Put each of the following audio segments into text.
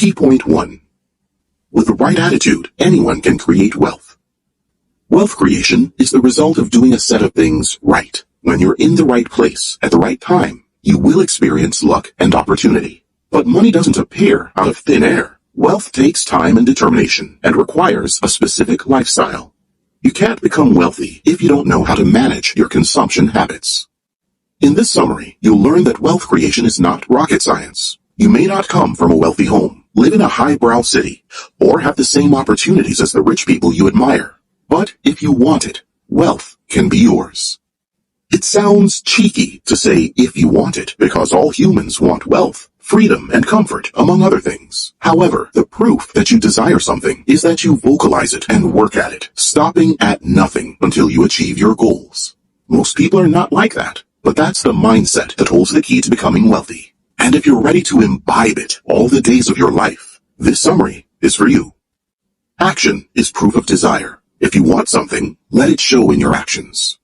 Key point 1. With the right attitude, anyone can create wealth. Wealth creation is the result of doing a set of things right. When you're in the right place at the right time, you will experience luck and opportunity. But money doesn't appear out of thin air. Wealth takes time and determination and requires a specific lifestyle. You can't become wealthy if you don't know how to manage your consumption habits. In this summary, you'll learn that wealth creation is not rocket science. You may not come from a wealthy home, live in a highbrow city, or have the same opportunities as the rich people you admire. But if you want it, wealth can be yours. It sounds cheeky to say if you want it, because all humans want wealth, freedom, and comfort, among other things. However, the proof that you desire something is that you vocalize it and work at it, stopping at nothing until you achieve your goals. Most people are not like that, but that's the mindset that holds the key to becoming wealthy. And if you're ready to imbibe it all the days of your life, this summary is for you. Action is proof of desire. If you want something, let it show in your actions.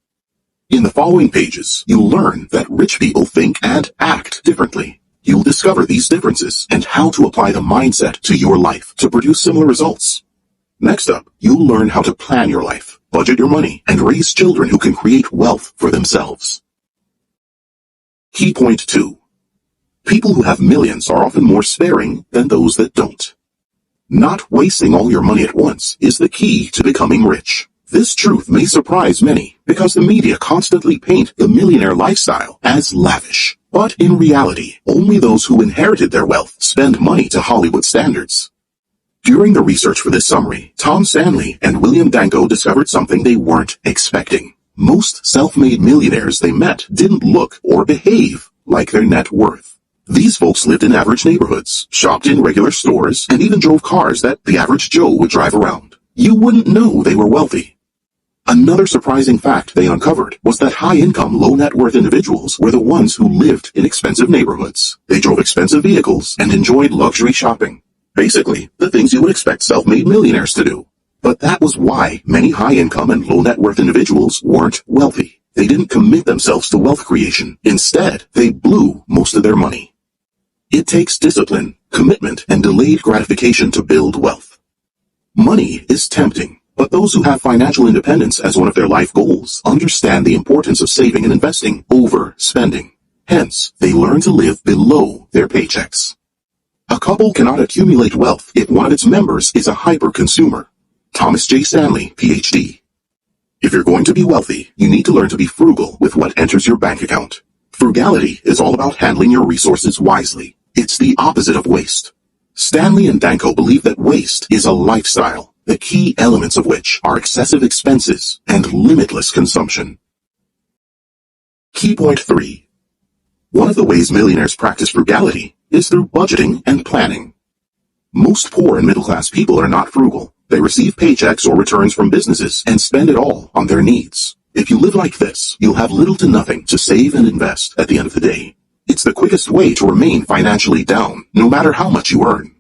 In the following pages, you'll learn that rich people think and act differently. You'll discover these differences and how to apply the mindset to your life to produce similar results. Next up, you'll learn how to plan your life, budget your money, and raise children who can create wealth for themselves. Key point 2. People who have millions are often more sparing than those that don't. Not wasting all your money at once is the key to becoming rich. This truth may surprise many because the media constantly paint the millionaire lifestyle as lavish. But in reality, only those who inherited their wealth spend money to Hollywood standards. During the research for this summary, Tom Stanley and William Danko discovered something they weren't expecting. Most self-made millionaires they met didn't look or behave like their net worth. These folks lived in average neighborhoods, shopped in regular stores, and even drove cars that the average Joe would drive around. You wouldn't know they were wealthy. Another surprising fact they uncovered was that high-income, low-net-worth individuals were the ones who lived in expensive neighborhoods. They drove expensive vehicles and enjoyed luxury shopping. Basically, the things you would expect self-made millionaires to do. But that was why many high-income and low-net-worth individuals weren't wealthy. They didn't commit themselves to wealth creation. Instead, they blew most of their money. It takes discipline, commitment, and delayed gratification to build wealth. Money is tempting. But those who have financial independence as one of their life goals understand the importance of saving and investing over spending. Hence, they learn to live below their paychecks. A couple cannot accumulate wealth if one of its members is a hyper-consumer. Thomas J. Stanley, Ph.D. If you're going to be wealthy, you need to learn to be frugal with what enters your bank account. Frugality is all about handling your resources wisely. It's the opposite of waste. Stanley and Danko believe that waste is a lifestyle, the key elements of which are excessive expenses and limitless consumption. Key point 3. One of the ways millionaires practice frugality is through budgeting and planning. Most poor and middle-class people are not frugal. They receive paychecks or returns from businesses and spend it all on their needs. If you live like this, you'll have little to nothing to save and invest at the end of the day. It's the quickest way to remain financially down, no matter how much you earn.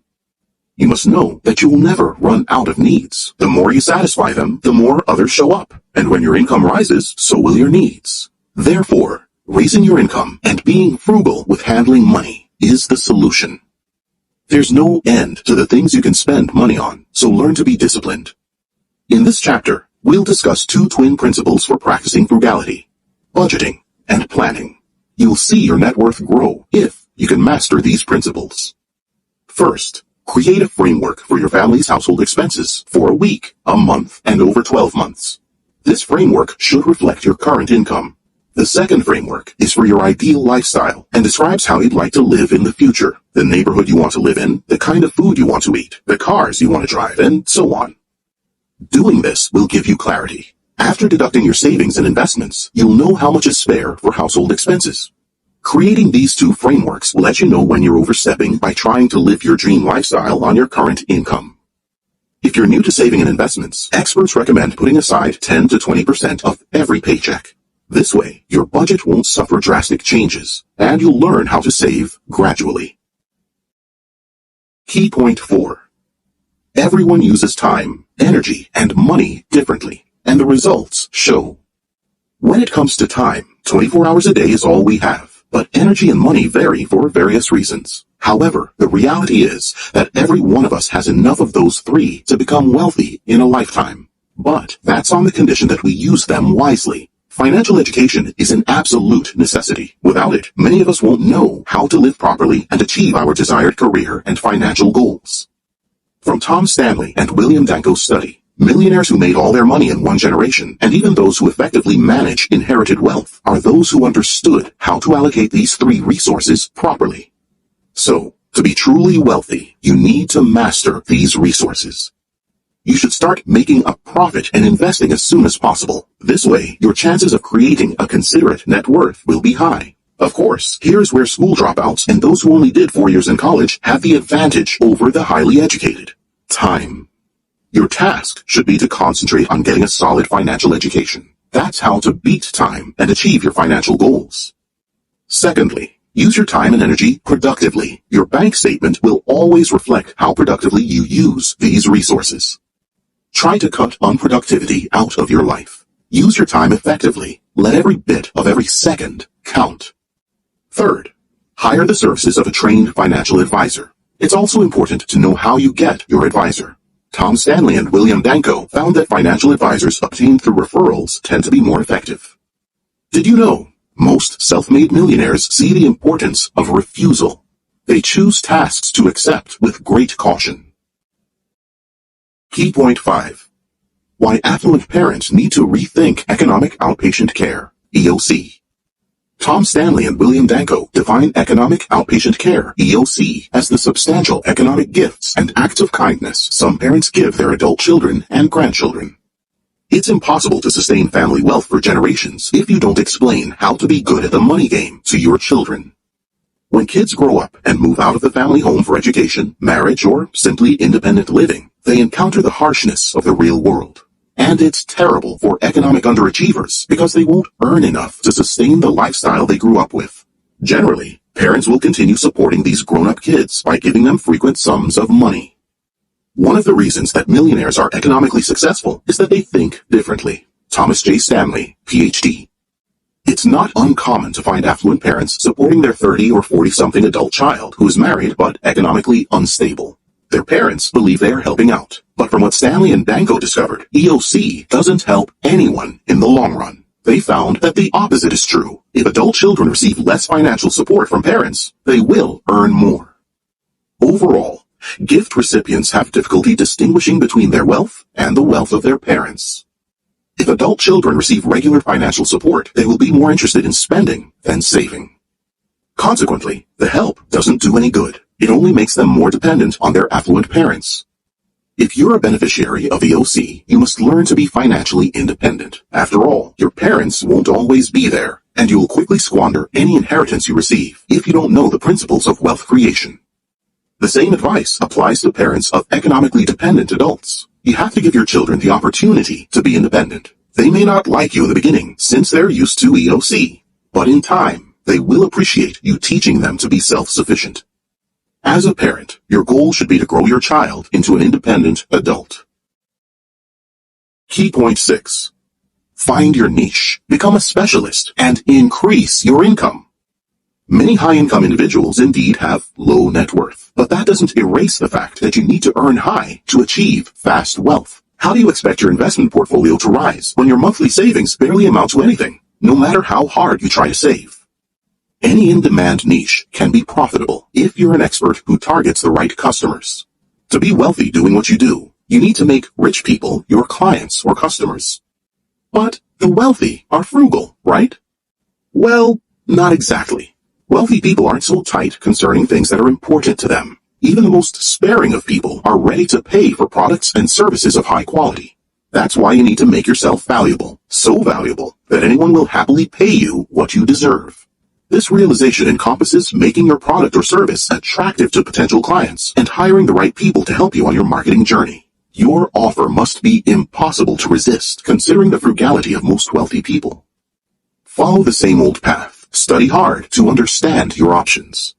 You must know that you will never run out of needs. The more you satisfy them, the more others show up. And when your income rises, so will your needs. Therefore, raising your income and being frugal with handling money is the solution. There's no end to the things you can spend money on, so learn to be disciplined. In this chapter, we'll discuss 2 twin principles for practicing frugality: budgeting and planning. You'll see your net worth grow if you can master these principles. First, create a framework for your family's household expenses for a week, a month, and over 12 months. This framework should reflect your current income. The second framework is for your ideal lifestyle and describes how you'd like to live in the future, the neighborhood you want to live in, the kind of food you want to eat, the cars you want to drive, and so on. Doing this will give you clarity. After deducting your savings and investments, you'll know how much is spare for household expenses. Creating these 2 frameworks will let you know when you're overstepping by trying to live your dream lifestyle on your current income. If you're new to saving and investments, experts recommend putting aside 10 to 20% of every paycheck. This way, your budget won't suffer drastic changes, and you'll learn how to save gradually. Key point 4. Everyone uses time, energy, and money differently, and the results show. When it comes to time, 24 hours a day is all we have. but energy and money vary for various reasons. However, the reality is that every one of us has enough of those three to become wealthy in a lifetime. But that's on the condition that we use them wisely. Financial education is an absolute necessity. Without it, many of us won't know how to live properly and achieve our desired career and financial goals. From Tom Stanley and William Danko's study, millionaires who made all their money in one generation, and even those who effectively manage inherited wealth, are those who understood how to allocate these three resources properly. So, to be truly wealthy, you need to master these resources. You should start making a profit and investing as soon as possible. This way, your chances of creating a considerate net worth will be high. Of course, here's where school dropouts and those who only did 4 years in college have the advantage over the highly educated. Time. Your task should be to concentrate on getting a solid financial education. That's how to beat time and achieve your financial goals. Secondly, use your time and energy productively. Your bank statement will always reflect how productively you use these resources. Try to cut unproductivity out of your life. Use your time effectively. Let every bit of every second count. Third, hire the services of a trained financial advisor. It's also important to know how you get your advisor. Tom Stanley and William Danko found that financial advisors obtained through referrals tend to be more effective. Did you know most self-made millionaires see the importance of refusal? They choose tasks to accept with great caution. Key point 5. Why affluent parents need to rethink economic outpatient care, EOC. Tom Stanley and William Danko define economic outpatient care, EOC, as the substantial economic gifts and acts of kindness some parents give their adult children and grandchildren. It's impossible to sustain family wealth for generations if you don't explain how to be good at the money game to your children. When kids grow up and move out of the family home for education, marriage, or simply independent living, they encounter the harshness of the real world. And it's terrible for economic underachievers because they won't earn enough to sustain the lifestyle they grew up with. Generally, parents will continue supporting these grown-up kids by giving them frequent sums of money. One of the reasons that millionaires are economically successful is that they think differently. Thomas J. Stanley, Ph.D. It's not uncommon to find affluent parents supporting their 30 or 40-something adult child who is married but economically unstable. Their parents believe they are helping out. But from what Stanley and Danko discovered, EOC doesn't help anyone in the long run. They found that the opposite is true. If adult children receive less financial support from parents, they will earn more. Overall, gift recipients have difficulty distinguishing between their wealth and the wealth of their parents. If adult children receive regular financial support, they will be more interested in spending than saving. Consequently, the help doesn't do any good. It only makes them more dependent on their affluent parents. If you're a beneficiary of EOC, you must learn to be financially independent. After all, your parents won't always be there, and you will quickly squander any inheritance you receive if you don't know the principles of wealth creation. The same advice applies to parents of economically dependent adults. You have to give your children the opportunity to be independent. They may not like you in the beginning since they're used to EOC, but in time, they will appreciate you teaching them to be self-sufficient. As a parent, your goal should be to grow your child into an independent adult. Key point 6. Find your niche, become a specialist, and increase your income. Many high-income individuals indeed have low net worth, but that doesn't erase the fact that you need to earn high to achieve fast wealth. How do you expect your investment portfolio to rise when your monthly savings barely amount to anything, no matter how hard you try to save? Any in-demand niche can be profitable if you're an expert who targets the right customers. To be wealthy doing what you do, you need to make rich people your clients or customers. But the wealthy are frugal, right? Well, not exactly. Wealthy people aren't so tight concerning things that are important to them. Even the most sparing of people are ready to pay for products and services of high quality. That's why you need to make yourself valuable, so valuable that anyone will happily pay you what you deserve. This realization encompasses making your product or service attractive to potential clients and hiring the right people to help you on your marketing journey. Your offer must be impossible to resist, considering the frugality of most wealthy people. Follow the same old path. Study hard to understand your options.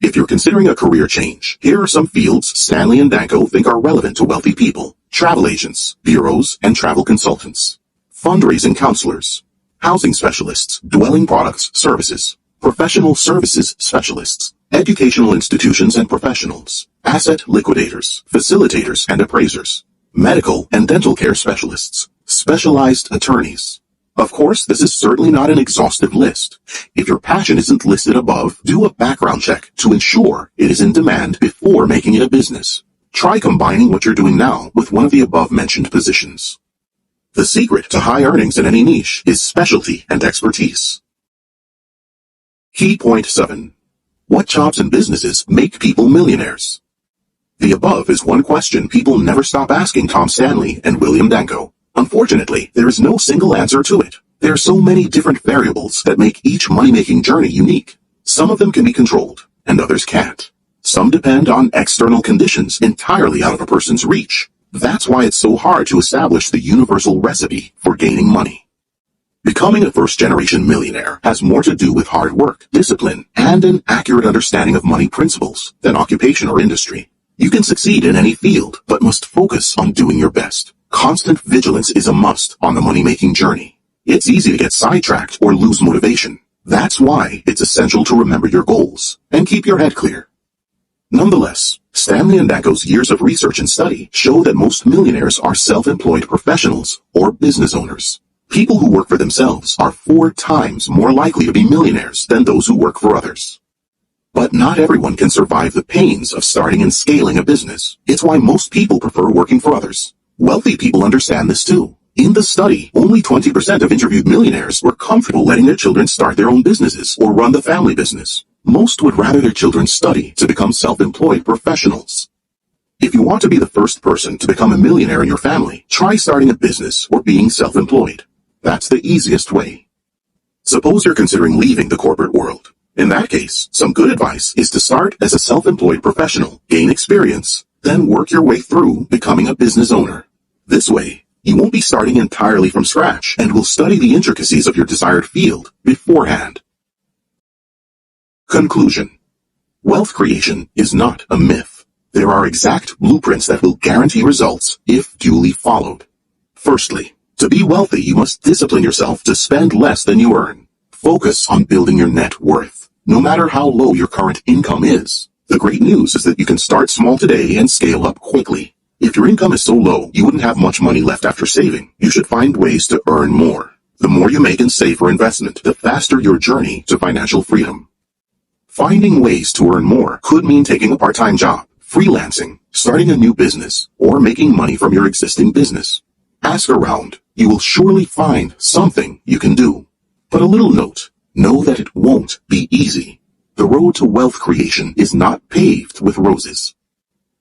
If you're considering a career change, here are some fields Stanley and Danko think are relevant to wealthy people: travel agents, bureaus, and travel consultants, fundraising counselors, housing specialists, dwelling products, services, professional services specialists, educational institutions and professionals, asset liquidators, facilitators and appraisers, medical and dental care specialists, specialized attorneys. Of course, this is certainly not an exhaustive list. If your passion isn't listed above, do a background check to ensure it is in demand before making it a business. Try combining what you're doing now with one of the above-mentioned positions. The secret to high earnings in any niche is specialty and expertise. Key point 7. What jobs and businesses make people millionaires? The above is one question people never stop asking Tom Stanley and William Danko. Unfortunately, there is no single answer to it. There are so many different variables that make each money-making journey unique. Some of them can be controlled, and others can't. Some depend on external conditions entirely out of a person's reach. That's why it's so hard to establish the universal recipe for gaining money. Becoming a first-generation millionaire has more to do with hard work, discipline, and an accurate understanding of money principles than occupation or industry. You can succeed in any field, but must focus on doing your best. Constant vigilance is a must on the money-making journey. It's easy to get sidetracked or lose motivation. That's why it's essential to remember your goals and keep your head clear. Nonetheless, Stanley and Danko's years of research and study show that most millionaires are self-employed professionals or business owners. People who work for themselves are 4 times more likely to be millionaires than those who work for others. But not everyone can survive the pains of starting and scaling a business. It's why most people prefer working for others. Wealthy people understand this too. In the study, only 20% of interviewed millionaires were comfortable letting their children start their own businesses or run the family business. Most would rather their children study to become self-employed professionals. If you want to be the first person to become a millionaire in your family, try starting a business or being self-employed. That's the easiest way. Suppose you're considering leaving the corporate world. In that case, some good advice is to start as a self-employed professional, gain experience, then work your way through becoming a business owner. This way, you won't be starting entirely from scratch and will study the intricacies of your desired field beforehand. Conclusion. Wealth creation is not a myth. There are exact blueprints that will guarantee results if duly followed. Firstly, to be wealthy, you must discipline yourself to spend less than you earn. Focus on building your net worth, no matter how low your current income is. The great news is that you can start small today and scale up quickly. If your income is so low, you wouldn't have much money left after saving. You should find ways to earn more. The more you make and save for investment, the faster your journey to financial freedom. Finding ways to earn more could mean taking a part-time job, freelancing, starting a new business, or making money from your existing business. Ask around. You will surely find something you can do. But a little note, know that it won't be easy. The road to wealth creation is not paved with roses.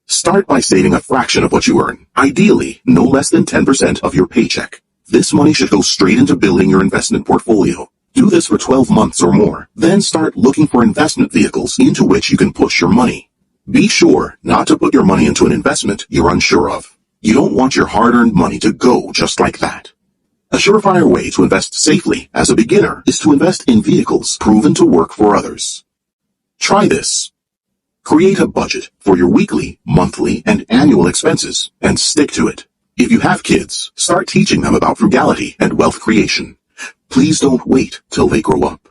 Start by saving a fraction of what you earn, ideally no less than 10% of your paycheck. This money should go straight into building your investment portfolio. Do this for 12 months or more, then start looking for investment vehicles into which you can push your money. Be sure not to put your money into an investment you're unsure of. You don't want your hard-earned money to go just like that. A surefire way to invest safely as a beginner is to invest in vehicles proven to work for others. Try this. Create a budget for your weekly, monthly, and annual expenses, and stick to it. If you have kids, start teaching them about frugality and wealth creation. Please don't wait till they grow up.